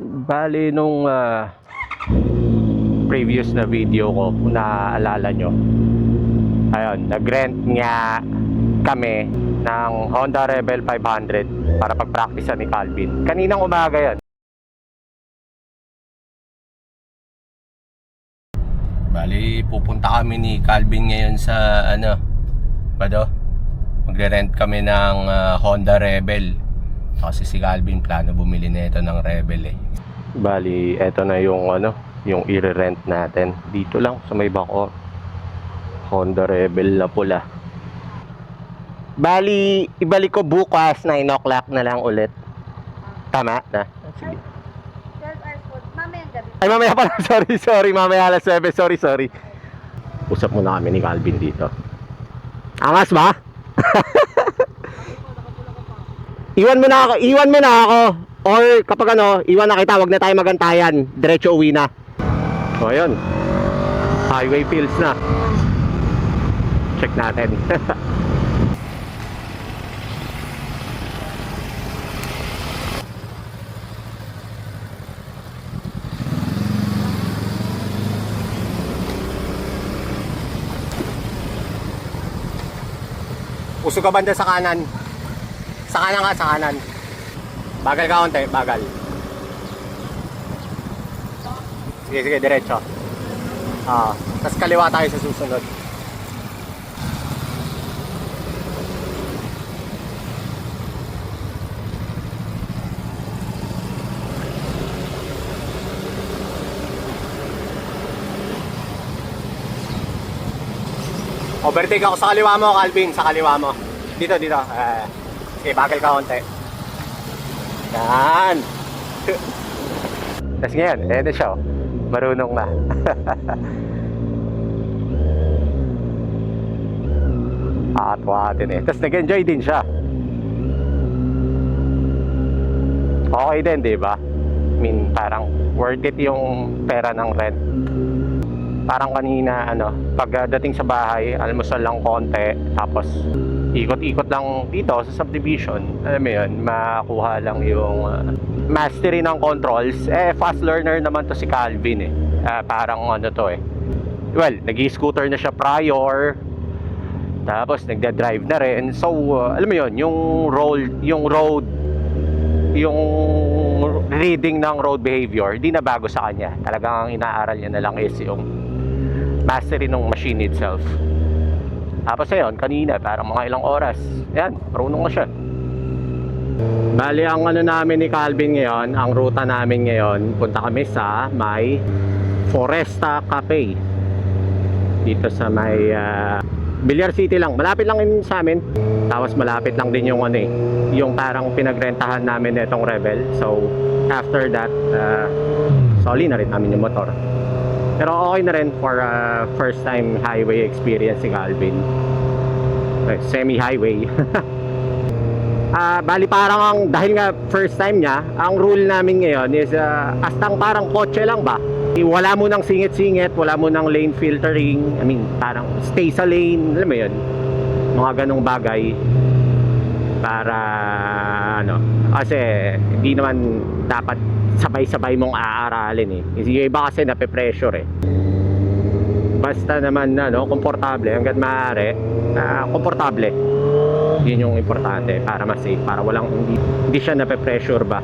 Bali nung previous na video ko, kung naaalala nyo, ayun, nag-rent nga kami ng Honda Rebel 500 para pag-practice ni Calvin. Kaninang umaga yun. Bali, pupunta kami ni Calvin ngayon sa magre-rent kami ng Honda Rebel. Kasi si Calvin plano bumili nito ng Rebel eh. Bali, eto na yung yung i-rent natin. Dito lang sa may Bacoor. Honda Rebel na pula. Bali, ibalik ko bukas 9 o'clock na lang ulit. Tama na. Sige. 12 hours po. Mamayang gabi. Ay, mamaya pala. Sorry. Mamaya alas 7. Sorry. Usap muna kami ni Calvin dito. Angas ba? Iwan mo na ako. Or kapag iwan na kita, wag na tayo magantayan. Diretso uwi na. So, ayun. Highway feels na. Check natin. Usog ka banda sa kanan. Sa kanan. Bagal ka konti, bagal. Sige, diretso. Tapos kaliwa tayo sa susunod. Overtake ako sa kaliwa mo, Calvin, sa kaliwa mo. Dito. Sige, bagal ka konti. Yan. Tapos ngayon, na siya. Marunong na. Atwatin eh. Tapos nag-enjoy din siya. Okay din, di ba? I mean, parang worth it yung pera ng rent. Parang kanina, pagdating sa bahay, almusal lang konti, tapos ikot-ikot lang dito sa subdivision. Alam mo yun, makuha lang yung mastery ng controls. Fast learner naman to si Calvin eh. Parang well, nag-i-scooter na siya prior, tapos nagda-drive na rin. So, alam mo yun, yung reading ng road behavior, di na bago sa kanya. Talagang inaaral niya na lang is yung mastery ng machine itself. Tapos ayun, kanina parang mga ilang oras, yan, marunong na siya. Bali, ang namin ni Calvin ngayon, ang ruta namin ngayon, punta kami sa may Foresta Cafe dito sa may Villar City lang, malapit lang yun sa amin. Tapos malapit lang din yung yung parang pinagrentahan namin itong Rebel. So after that, soli na rin namin yung motor. Pero okay na rin for first time highway experience si Calvin. Semi-highway. Bali parang dahil nga first time niya, ang rule namin ngayon is astang parang kotse lang ba? Wala mo nang singit-singit, wala mo nang lane filtering. I mean, parang stay sa lane, alam mo yun, mga ganong bagay. Para kasi hindi naman dapat sabay-sabay mong aaralin eh. Yung iba kasi nape-pressure eh. Basta naman komportable hangga't maaari, komportable. Yun yung importante para mas safe, para walang hindi siya nape-pressure ba.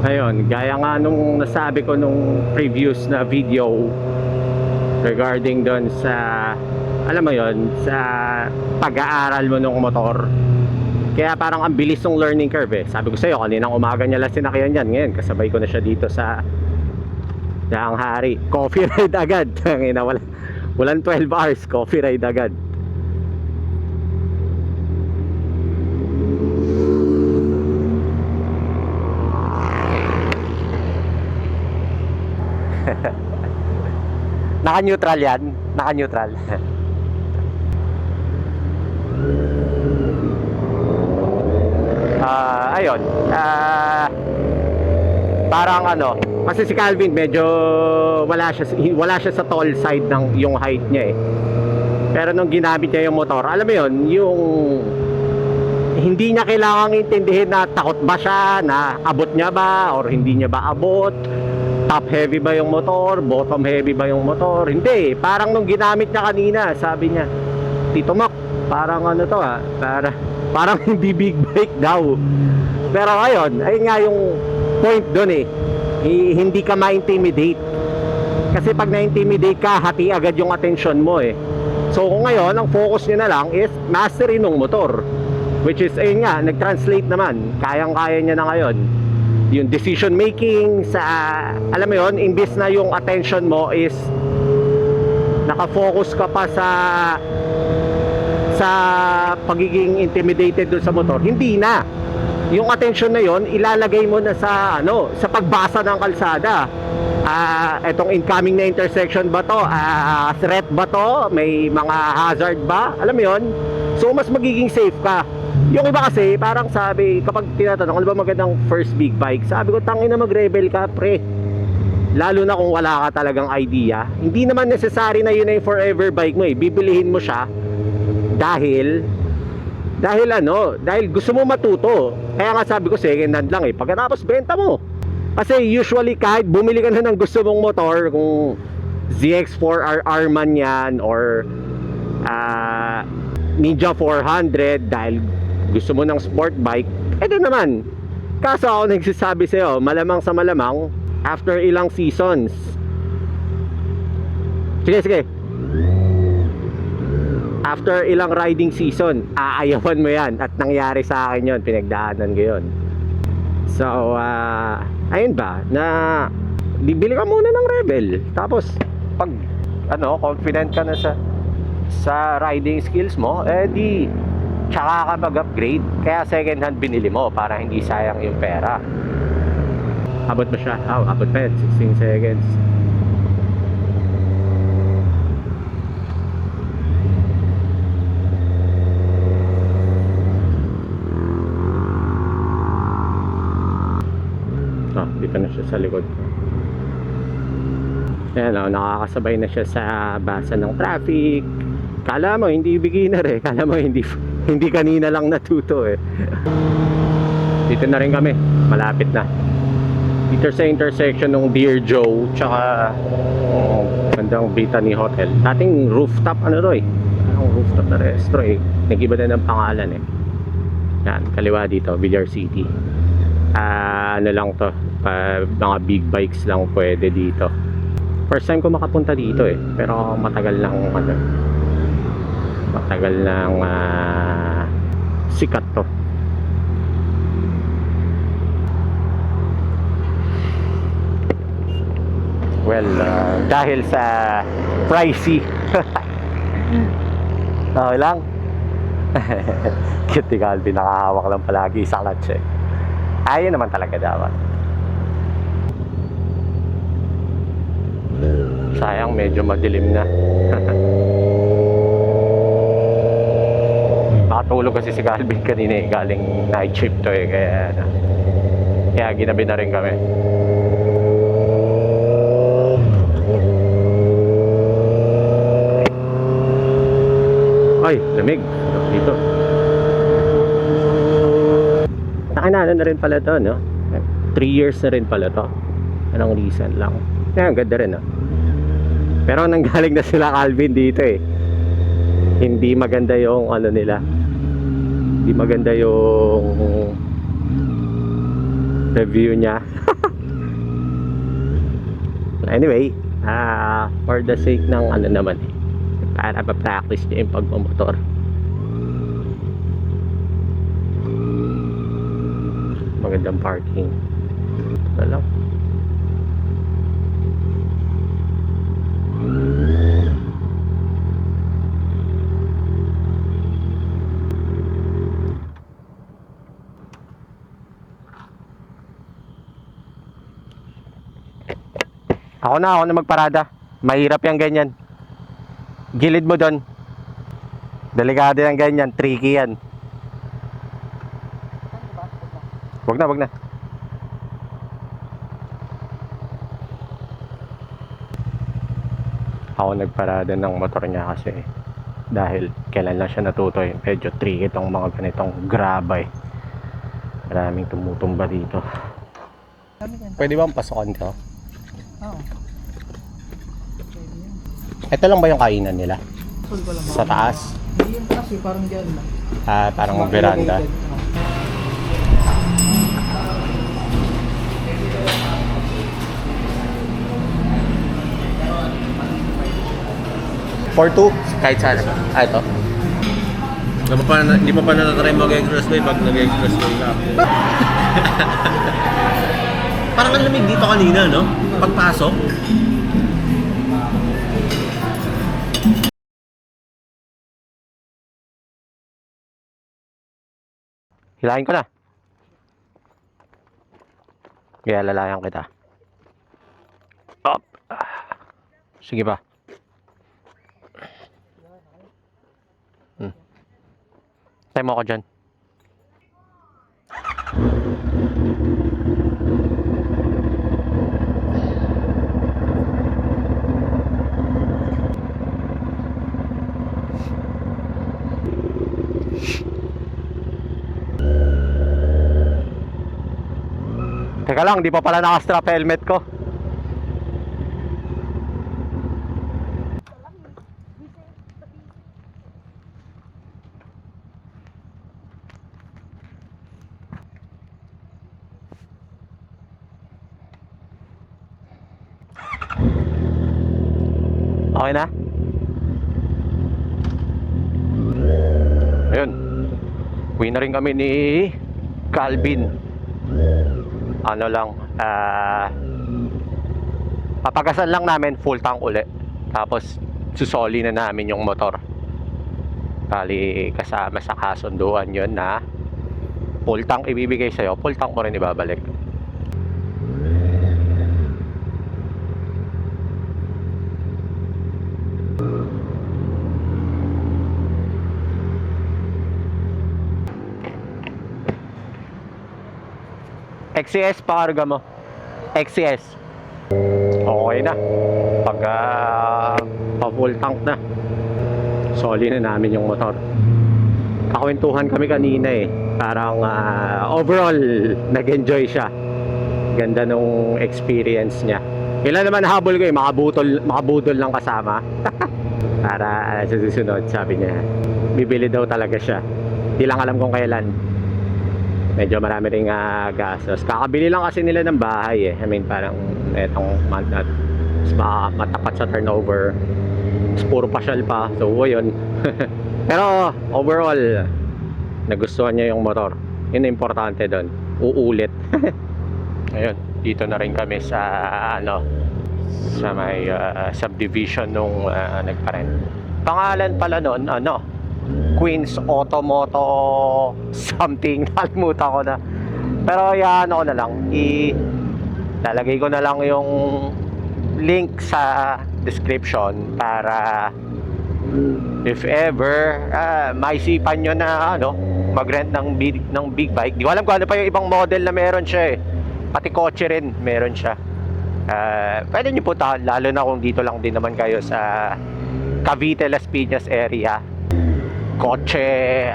Ayun, gaya nga nung nasabi ko nung previous na video regarding doon sa, alam mo yon, sa pag-aaral mo ng motor. Kaya parang ang bilis ng learning curve eh. Sabi ko sa'yo, kaninang umaga niya lang sinakyan yan. Ngayon, kasabay ko na siya dito sa Daang Hari. Coffee ride agad. Walang 12 hours, coffee ride agad. Naka-neutral yan. Naka-neutral. Ayun. Parang kasi si Calvin medyo wala siya sa tall side ng yung height niya eh. Pero nung ginamit niya yung motor, alam mo yun, hindi niya kailangang intindihin na takot ba siya, na abot niya ba or hindi niya ba abot, top heavy ba yung motor, bottom heavy ba yung motor. Hindi, parang nung ginamit niya kanina, sabi niya, Tito Mac, parang ano to parang hindi big bike daw. Pero ayun, ayun nga yung point doon eh. Hindi ka ma-intimidate. Kasi pag na-intimidate ka, hati agad yung attention mo eh. So kung ngayon, ang focus niya na lang is mastery ng motor. Which is, ayun nga, nag-translate naman. Kayang-kaya niya na ngayon. Yung decision making sa, alam mo yun, imbis na yung attention mo is nakafocus ka pa sa pagiging intimidated dun sa motor. Hindi na. Yung attention na yon ilalagay mo na sa sa pagbasa ng kalsada. Etong incoming na intersection ba to? Threat ba to? May mga hazard ba? Alam mo yon? So mas magiging safe ka. Yung iba kasi parang sabi, kapag tinatanong ano ba magandang first big bike, sabi ko tangina mag-rebel ka pre. Lalo na kung wala ka talagang idea. Hindi naman necessary na yun ay forever bike mo eh. Bibilihin mo siya dahil gusto mo matuto. Kaya nga sabi ko second hand lang eh. Pagkatapos benta mo. Kasi usually kahit bumili ka na ng gusto mong motor, kung ZX4RR man yan or Ninja 400 dahil gusto mo ng sport bike, eto naman. Kaso ako nagsasabi sa'yo, malamang sa malamang, after ilang seasons, sige after ilang riding season, aayawan mo yan. At nangyari sa akin yon, pinagdaanan ko yun. So ayun ba, na bibili ka muna ng Rebel. Tapos pag confident ka na sa riding skills mo, di tsaka ka mag-upgrade. Kaya second hand binili mo para hindi sayang yung pera. Abot ba siya? Abot pa yan, 16 seconds. Dito na siya sa likod ko. Ayan nakakasabay na siya sa basa ng traffic. Kala mo hindi beginner eh. Kala mo hindi kanina lang natuto eh. Dito na rin kami. Malapit na. Dito sa intersection ng Dear Joe tsaka bandang Brittany Hotel. Dating rooftop to eh. Rooftop na resto eh. Nag-iba na ng pangalan eh. Yan, kaliwa dito, Villar City. Lang to, mga big bikes lang pwede dito. First time ko makapunta dito eh, pero matagal lang sikat to. Well, dahil sa pricey. Okay lang. Cute ni Calvin, nakahawak lang palagi sa clutch eh. Ayun naman talaga dapat. Sayang medyo madilim na. Nakatulog kasi si Calvin kanina eh. Galing night shift to eh. Kaya ginabi na rin kami. Ay, lamig dito. Nakinano na rin pala to, no? 3 years na rin pala to. Anong reason lang. Kaya ang ganda rin, no? Pero nanggaling na sila Calvin dito eh. Hindi maganda yung nila. Hindi maganda yung review niya. Anyway, for the sake ng naman eh. Para pa-practice niya yung pagmamotor. Magandang parking. Ito lang. Ako na magparada. Mahirap yung ganyan. Gilid mo doon. Delikado yung ganyan. Tricky yan. Wag na. Ako nagparada ng motor niya kasi dahil kailan lang siya natuto eh. Medyo tricky itong mga ganitong graba eh. Maraming tumutumba dito. Pwede bang pasokan to? Oo. Ito lang ba yung kainan nila? Full ko lang. Sa taas? Hindi yung taas eh, parang dyan lang. Parang veranda. For two, kahit saan. Ito. Hindi pa pa natatry mag-expressway pag nag-expressway ka. Parang ang lamig dito kanina, no? Pagpasok. Hilahin ko na. Kaya lalayan kita. Up. Sige pa. Tayo mo ako dyan. Teka lang, di pa pala nakastrap helmet ko. Okay na? Ayun. Uwi na rin kami ni Calvin. Ano lang, papagasan lang namin full tank uli. Tapos susoli na namin yung motor. Bali kasama sa kasunduan yun na full tank ibibigay sa'yo, full tank mo rin ibabalik. XCS pakarga mo. XCS. Okay na. Pag pa full tank na. Soli na namin yung motor. Kakwentuhan kami kanina eh. Parang overall nag-enjoy siya. Ganda nung experience niya. Kailan naman habol ko eh, makabudol lang kasama. Para sa susunod, sabi niya, bibili daw talaga siya. Di lang alam kung kailan. Medyo marami ring gastos. Kakabili lang kasi nila ng bahay eh. I mean, parang etong month na matapat sa turnover. Puro pasyal pa. So, yun. Pero, overall, nagustuhan niya yung motor. Yun ang importante doon. Uulit. Ayun. Dito na rin kami sa, sa may subdivision nung nagparent. Pangalan pala nun, Queens Automoto something, nakalimutan ko na. Pero yan ako na lang, lalagay ko na lang yung link sa description para if ever maisipan nyo na mag-rent ng big bike. Di ko alam kung ano pa yung ibang model na meron siya eh. Pati kotse rin meron siya. Pwede nyo puntahan, lalo na kung dito lang din naman kayo sa Cavite, Las Piñas area. Kotse,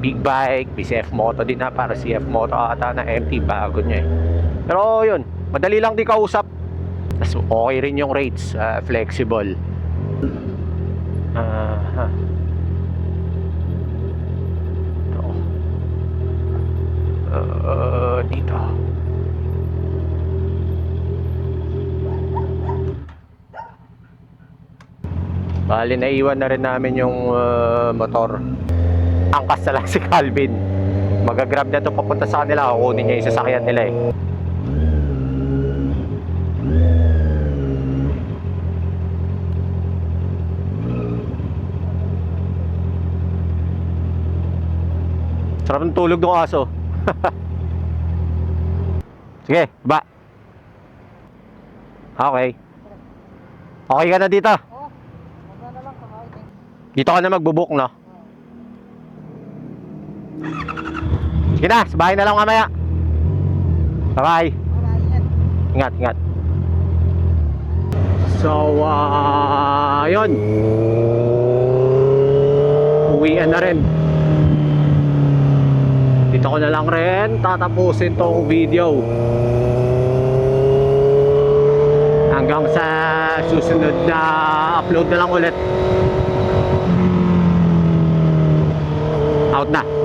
big bike, BCF Moto din na, para CF Moto ata na empty, bago niya eh. Pero yun, madali lang di kausap. Tapos okay rin yung rates, flexible. Dito. Bali, naiwan na rin namin yung motor. Angkas na lang si Calvin. Magagrab na ito papunta sa kanila. Kukunin niya yung sasakyan nila eh. Sarap ng tulog ng aso. Sige, ba. Okay. Okay ka na dito? Dito ka na magbubook, no? Sige na, sa bahay na lang mamaya. Bye-bye. Ingat, ingat. So, yun. uuwian na rin. Dito ko na lang rin tatapusin tong video. Hanggang sa susunod na upload na lang ulit. Out na.